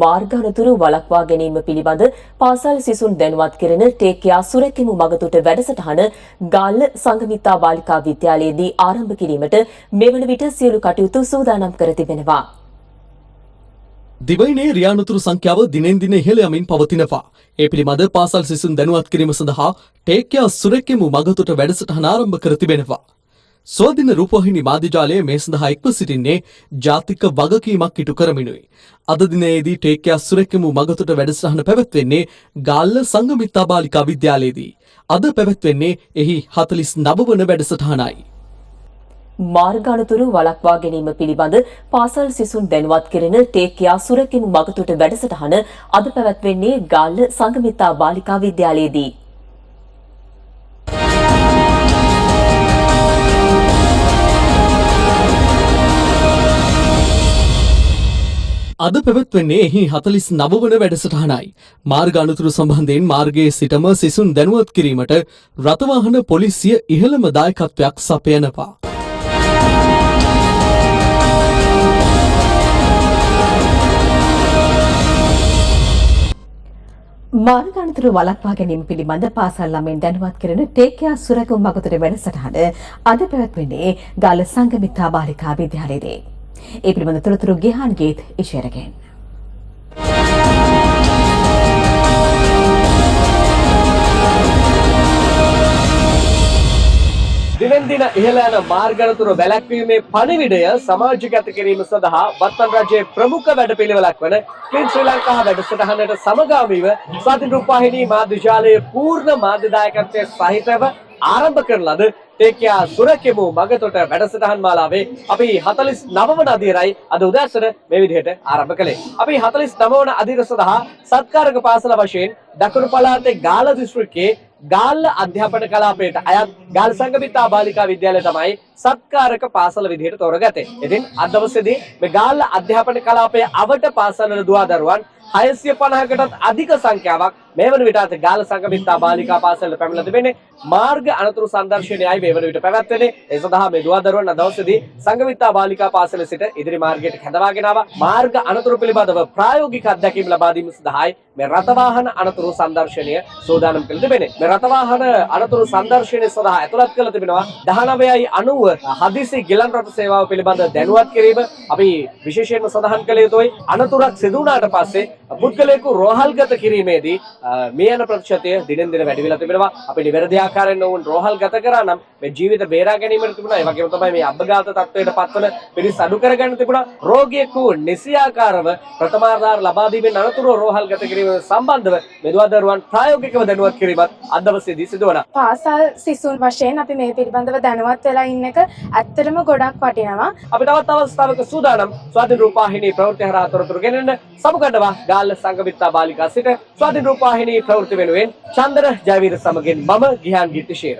මාර්ග අනතුරු වළක්වා ගැනීම පිළිබඳ පාසල් සිසුන් දැනුවත් කෙරෙන ටේක්යා සුරැකීමු මගතොට වැඩසටහන ගාල්ල සංගමිත්තා බාලිකා විද්‍යාලයේදී ආරම්භ කිරීමට මෙවන විට සියලු කටයුතු සූදානම් කර තිබෙනවා. දිවයිනේ රියානතුරු සංඛ්‍යාව දිනෙන් දින ඉහළ යමින් පවතිනවා. ඒ පිළිබඳ පාසල් සිසුන් දැනුවත් කිරීම සඳහා ටේක්යා සුරැකීමු මගතොට වැඩසටහන ආරම්භ කර තිබෙනවා. ස්වාධීන රූපවාහිනී මාධ්‍යජාලය මේ සඳහා එක්ව සිටින්නේ ජාතික වගකීමක් ඉටු කරමිනුයි. අද දිනයේදී ටේක්යා සුරැකීමු මගතොට වැඩසටහන පැවැත්වෙන්නේ ගාල්ල සංගමිත්තා බාලිකා විද්‍යාලයේදී. අද පැවැත්වෙන්නේ එහි 49 වන වැඩසටහනයි. මාර්ග අනතුරු වළක්වා ගැනීම පිළිබඳ පාසල් සිසුන් දැනුවත් කෙරෙන ටේක්යා සුරැකීමු මගතොට වැඩසටහන අද පැවැත්වෙන්නේ ගාල්ල සංගමිත්තා බාලිකා විද්‍යාලයේදී. අද පැවැත්වෙන්නේ එහි 49 වන වැඩසටහනයි. මාර්ග අනතුරු සම්බන්ධයෙන් මාර්ගයේ සිටම සිසුන් දැනුවත් කිරීමට රථවාහන පොලිසිය ඉහළම දායකත්වයක් සපයනවා. මාර්ග අනතුරු වළක්වා ගැනීම පිළිබඳ පාසල් ළමයින් දැනුවත් කරන ටේක්යා සුරැකීමු මගතොට වැඩසටහන අද පැවැත්වෙන්නේ ගාල්ල සංගමිත්තා බාලිකා විද්‍යාලයේදී. ඒ පිළිබඳ තොරතුරු ගිහාන් ගීත් ඉෂේරගෙන්. දිනෙන් දින ඉහළ යන මාර්ග අනතුරු වැළැක්වීමේ පණිවිඩය සමාජගත කිරීම සඳහා වත්තන් රජයේ ප්‍රමුඛ වැඩපිළිවෙලක් වන ක්ලීන් ශ්‍රී ලංකා වැඩසටහනට සමගාමීව ස්වාධීන රූපවාහිනී මාධ්‍යජාලයේ පූර්ණ මාධ්‍ය දායකත්වයේ සහිතව ආරම්භ කරන ලද ටේක්යා සුරැකීමු මගතොට වැඩසටහන් මාලාවේ අපි 49 වන අදියරයි අද උදෑසන මේ විදිහට ආරම්භ කළේ. අපි 49 වන අදියර සඳහා සත්කාරක පාසල වශයෙන් දකුණු පළාතේ ගාල්ල දිස්ත්‍රික්කයේ ගාල්ල අධ්‍යාපන කලාපයට අයත් ගාල්ල සංගමිත්තා බාලිකා විද්‍යාලය තමයි සත්කාරක පාසල විදිහට තෝරගත්තේ. ඉතින් අද දවසේදී මේ ගාල්ල අධ්‍යාපන කලාපයේ අවට පාසලවල දුවා දරුවන් 650කටත් අධික සංඛ්‍යාවක් මේ වන විට ගාල්ල සංගමිත්තා බාලිකා පාසලට පැමිණලා තිබෙන්නේ. මාර්ග අනතුරු සංදර්ශනයයි මේ වන විට පැවැත්වෙන්නේ. ඒ සඳහා මේ දුවා දරුවන් අද දවසේදී සංගමිත්තා බාලිකා පාසලේ සිට ඉදිරි මාර්ගයට කැඳවාගෙන ආවා. මාර්ග අනතුරු පිළිබඳව ප්‍රායෝගික අත්දැකීම් ලබා දීම සඳහායි මේ රථවාහන අනතුරු සංදර්ශනය සූදානම් කළ තිබෙන්නේ. මේ රථවාහන අනතුරු සංදර්ශනය සඳහා ඇතුළත් කළ තිබෙනවා 19.90 හදිසි ගිලන් රථ සේවාව පිළිබඳ දැනුවත් කිරීම. අපි විශේෂයෙන්ම සඳහන් කළ යුතුයි අනතුරක් සිදු වුණාට පස්සේ පුද්ගලයෙකු රෝහල්ගත කිරීමේදී මේ යන ප්‍රතිශතය දිනෙන් දින වැඩි වෙලා තිබෙනවා. අපි නිවැරදි ආකාරයෙන් වුන් රෝහල්ගත කරා නම් මේ ජීවිත බේරා ගැනීමට තිබුණා. ඒ වගේම තමයි මේ අබ්බඝාත තත්ත්වයට පත්වන පිරිස අඩු කරගන්න තිබුණා. රෝගියෙකු නිසියාකාරව ප්‍රථමාධාර ලබා දීමෙන් අනතුරුව රෝහල්ගත කිරීම සම්බන්ධව මෙදුවා දරුවන් ප්‍රායෝගිකව දැනුවත් කිරීමත් අද දවසේදී සිදු වුණා. පාසල් සිසුන් වශයෙන් අපි මේ පිළිබඳව දැනුවත් වෙලා ඉන්න එක ඇත්තටම ගොඩක් වටිනවා. අපි තවත් අවස්ථාවක සූදානම් ස්වාධීන රූපවාහිනී ප්‍රවෘත්ති හරහා තොරතුරු ගෙනෙන්න සමුගන්නවා ගාල්ල සංගමිත්තා බාලිකා සිට ස්වාධීන රූපවාහිනී ප්‍රවෘත්ති වෙනුවෙන් චන්දර ජයවීර සමගින් මම ගිහාන් ගීතිශීර.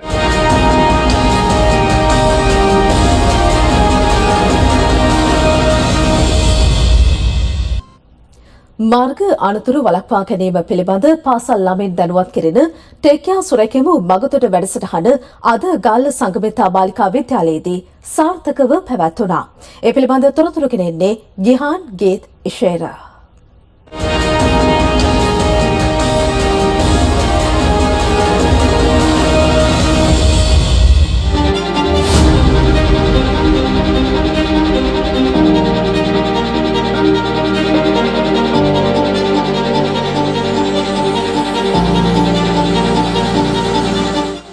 මාර්ග අනතුරු වළක්වා ගැනීම පිළිබඳ පාසල් ළමයින් දැනුවත් කෙරෙන ටේක්යා සුරැකීමු මගතොට වැඩසටහන අද ගාල්ල සංගමිත්තා බාලිකා විද්‍යාලයේදී සාර්ථකව පැවැත්වුණා. ඒ පිළිබඳ තොරතුරු ගෙනෙන්නේ ගිහාන් ගීත් ඉෂේර.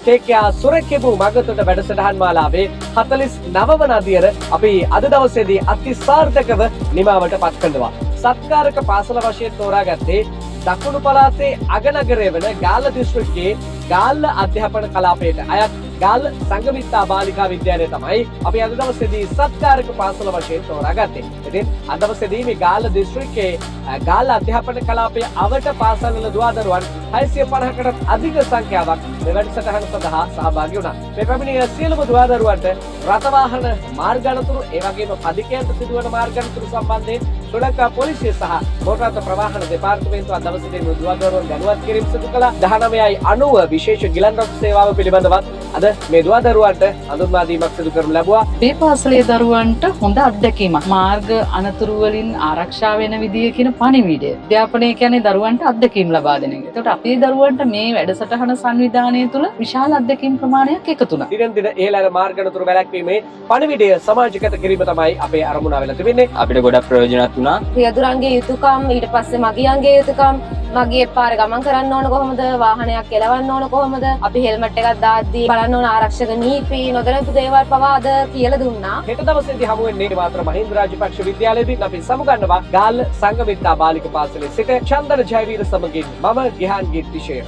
ටේක්යා සුරැකීමු මගතොට වැඩසටහන් මාලාවේ 49 වන අදියර අපි අද දවසේදී අති සාර්ථකව නිමාවට පත් කරනවා. සත්කාරක පාසල වශයෙන් තෝරාගත්තේ දකුණු පළාතේ අගනගරය වන ගාල්ල දිස්ත්‍රික්කයේ ගාල්ල අධ්‍යාපන කලාපයට අයත් ගාල්ල සංගමිත්තා බාලිකා විද්‍යාලය තමයි අපි අද දවසේදී සත්කාරක පාසල වශයෙන් තෝරාගත්තේ. ඉතින් අද දවසේදී මේ ගාල්ල දිස්ත්‍රික්කයේ ගාල්ල අධ්‍යාපන කලාපයේ අවට පාසල්වල දුවා දරුවන් 650කටත් අධික සංඛ්‍යාවක් මේ වැඩසටහන සඳහා සහභාගී වුණා. මේ පැමිණිය සියලුම දුවා දරුවන්ට රථවාහන මාර්ග අනතුරු ඒ වගේම පදිකයන්ට සිදුවන මාර්ග අනතුරු සම්බන්ධයෙන් ශ්‍රී ලංකා පොලිසිය සහ මෝටර් රථ ප්‍රවාහන දෙපාර්තමේන්තුව අද දවසේදී දුවදරුවන් දැනුවත් කිරීම සිදු කළා. 19:90 විශේෂ ගිලන් රථ සේවාව පිළිබඳවත් අද මේ දුවදරුවන්ට හඳුන්වා දීමක් සිදු කරනු ලැබුවා. මේ පාසලේ දරුවන්ට හොඳ අත්දැකීමක්. මාර්ග අනතුරු වලින් ආරක්ෂා වෙන විදිය කියන පණිවිඩය. අධ්‍යාපනය කියන්නේ දරුවන්ට අත්දැකීම් ලබා දෙන එක. ඒකට අපේ දරුවන්ට මේ වැඩසටහන සංවිධානය තුළ විශාල අත්දැකීම් ප්‍රමාණයක් එකතු වුණා. දිනෙන් දින ඉහළ යන මාර්ග අනතුරු වැළැක්වීමේ පණිවිඩය සමාජගත කිරීම තමයි අපේ අරමුණ වෙලා තිබෙන්නේ. අපිට ගොඩක් ප්‍රයෝජනවත් වුණා. රියදුරන්ගේ යුතුයකම් ඊට පස්සේ මගියන්ගේ යුතුයකම් මගේ පාර ගමන් කරන්න ඕන කොහොමද වාහනයක් එලවන්න ඕන කොහොමද අපි හෙල්මට් එකක් දාද්දී බලන්න ඕන ආරක්ෂක නීති නොදැනපු දේවල් පවා අද කියලා දුන්නා. හෙට දවසේදී හමු වෙන්නේ මාතර මහින්ද රාජපක්ෂ විද්‍යාලයේදී අපි සමුගන්නවා ගාල්ල සංගමිත්තා බාලික පාසලේ සිට චන්දන ජයවීර සමගින් මම ගිහාන් ගීත්තිශය.